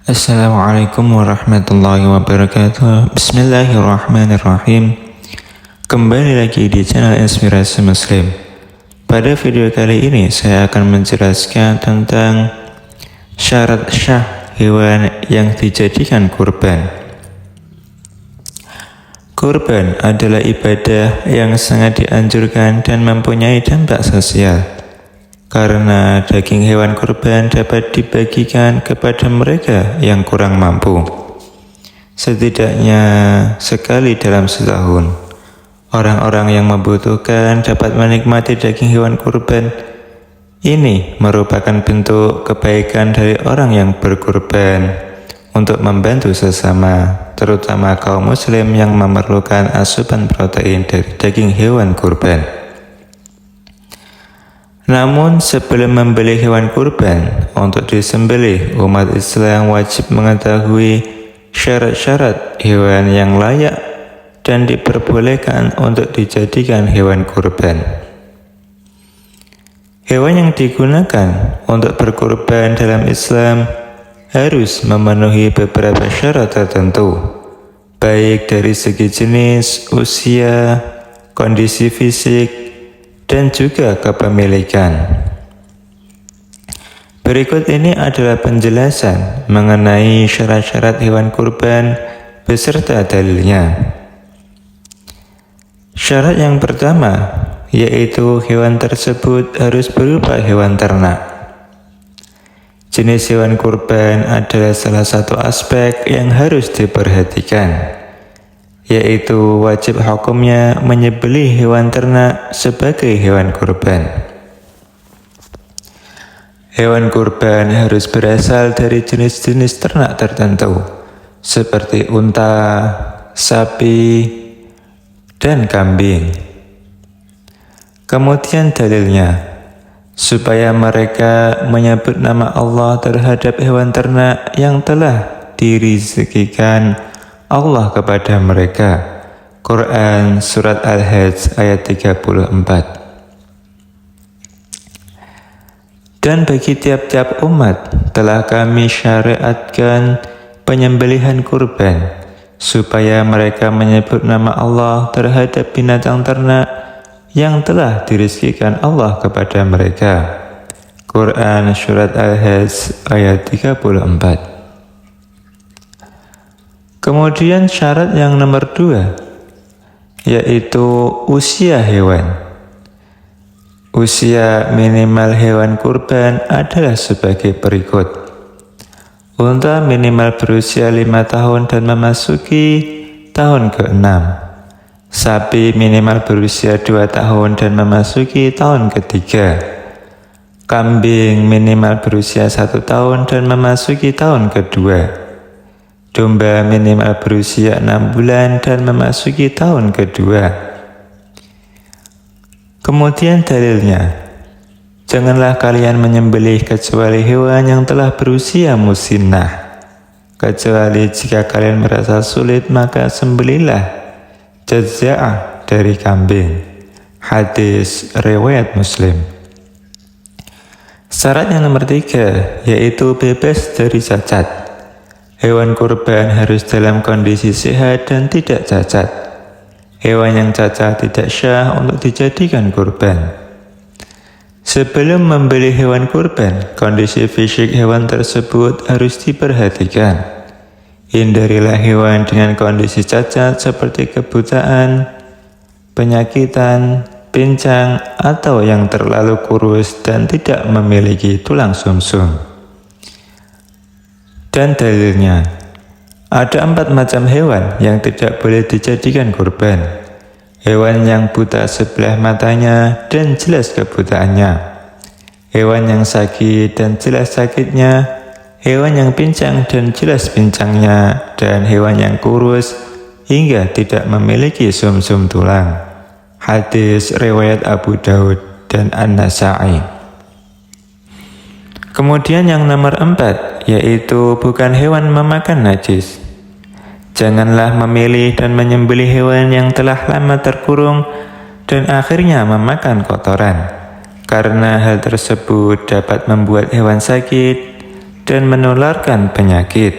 Assalamualaikum warahmatullahi wabarakatuh. Bismillahirrahmanirrahim. Kembali lagi di channel Inspirasi Muslim. Pada video kali ini saya akan menjelaskan tentang syarat syah hewan yang dijadikan kurban. Kurban adalah ibadah yang sangat dianjurkan dan mempunyai dampak sosial. Karena daging hewan kurban dapat dibagikan kepada mereka yang kurang mampu. Setidaknya sekali dalam setahun, orang-orang yang membutuhkan dapat menikmati daging hewan kurban. Ini merupakan bentuk kebaikan dari orang yang berkurban untuk membantu sesama, terutama kaum muslim yang memerlukan asupan protein dari daging hewan kurban. Namun sebelum membeli hewan kurban untuk disembelih, umat Islam wajib mengetahui syarat-syarat hewan yang layak dan diperbolehkan untuk dijadikan hewan kurban. Hewan yang digunakan untuk berkurban dalam Islam harus memenuhi beberapa syarat tertentu, baik dari segi jenis, usia, kondisi fisik, dan juga kepemilikan. Berikut ini adalah penjelasan mengenai syarat-syarat hewan kurban beserta dalilnya. Syarat yang pertama, yaitu hewan tersebut harus berupa hewan ternak. Jenis hewan kurban adalah salah satu aspek yang harus diperhatikan, yaitu wajib hukumnya menyembelih hewan ternak sebagai hewan kurban. Hewan kurban harus berasal dari jenis-jenis ternak tertentu, seperti unta, sapi, dan kambing. Kemudian dalilnya, supaya mereka menyebut nama Allah terhadap hewan ternak yang telah dirizkikan Allah kepada mereka. Quran Surat Al-Hajj ayat 34. Dan bagi tiap-tiap umat telah kami syariatkan penyembelihan kurban, supaya mereka menyebut nama Allah terhadap binatang ternak yang telah dirizkikan Allah kepada mereka. Quran Surat Al-Hajj ayat 34. Kemudian syarat yang nomor 2, yaitu usia hewan. Usia minimal hewan kurban adalah sebagai berikut. Unta minimal berusia 5 tahun dan memasuki tahun ke-6. Sapi minimal berusia 2 tahun dan memasuki tahun ke-3. Kambing minimal berusia 1 tahun dan memasuki tahun ke-2. Domba minimal berusia 6 bulan dan memasuki tahun ke-2. Kemudian dalilnya, janganlah kalian menyembelih kecuali hewan yang telah berusia musinnah. Kecuali jika kalian merasa sulit, maka sembelihlah jaza'ah dari kambing. Hadis riwayat Muslim. Syarat yang nomor 3, yaitu bebas dari cacat. Hewan kurban harus dalam kondisi sehat dan tidak cacat. Hewan yang cacat tidak syah untuk dijadikan kurban. Sebelum membeli hewan kurban, kondisi fisik hewan tersebut harus diperhatikan. Hindarilah hewan dengan kondisi cacat seperti kebutaan, penyakitan, pincang, atau yang terlalu kurus dan tidak memiliki tulang sumsum. Dan dalilnya, ada 4 macam hewan yang tidak boleh dijadikan kurban. Hewan yang buta sebelah matanya dan jelas kebutaannya. Hewan yang sakit dan jelas sakitnya. Hewan yang pincang dan jelas pincangnya. Dan hewan yang kurus hingga tidak memiliki sumsum tulang. Hadis riwayat Abu Daud dan An-Nasa'i. Kemudian yang nomor 4, yaitu bukan hewan memakan najis. Janganlah memilih dan menyembelih hewan yang telah lama terkurung dan akhirnya memakan kotoran, karena hal tersebut dapat membuat hewan sakit dan menularkan penyakit.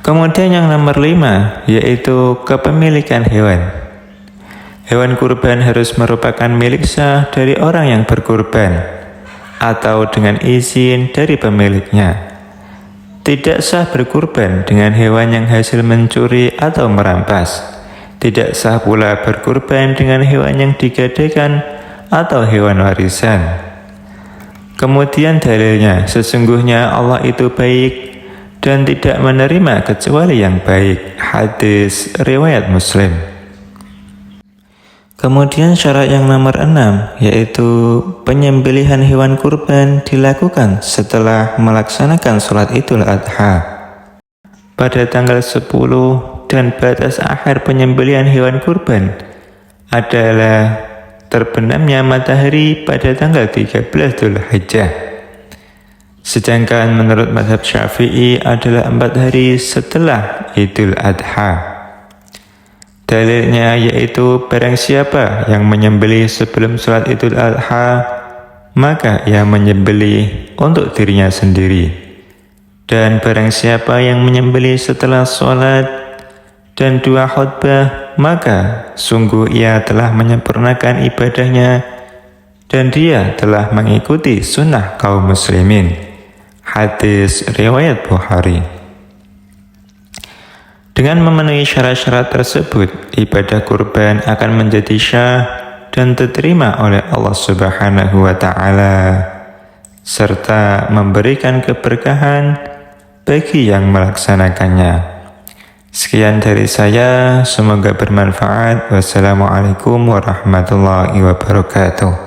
Kemudian yang nomor 5, yaitu kepemilikan hewan. Hewan kurban harus merupakan milik sah dari orang yang berkurban atau dengan izin dari pemiliknya. Tidak sah berkurban dengan hewan yang hasil mencuri atau merampas. Tidak sah pula berkurban dengan hewan yang digadaikan atau hewan warisan. Kemudian dalilnya, sesungguhnya Allah itu baik dan tidak menerima kecuali yang baik. Hadis riwayat Muslim. Kemudian syarat yang nomor 6, yaitu penyembelihan hewan kurban dilakukan setelah melaksanakan sholat Idul Adha. Pada tanggal 10 dan batas akhir penyembelihan hewan kurban adalah terbenamnya matahari pada tanggal 13 Dzulhijjah. Sedangkan menurut mazhab Syafi'i adalah 4 hari setelah Idul Adha. Dalilnya yaitu barang siapa yang menyembelih sebelum sholat Idul Adha, maka ia menyembelih untuk dirinya sendiri. Dan barang siapa yang menyembelih setelah sholat dan 2 khutbah, maka sungguh ia telah menyempurnakan ibadahnya dan dia telah mengikuti sunnah kaum muslimin. Hadis riwayat Bukhari. Dengan memenuhi syarat-syarat tersebut, ibadah kurban akan menjadi syah dan diterima oleh Allah Subhanahu wa Ta'ala, serta memberikan keberkahan bagi yang melaksanakannya. Sekian dari saya, semoga bermanfaat. Wassalamualaikum warahmatullahi wabarakatuh.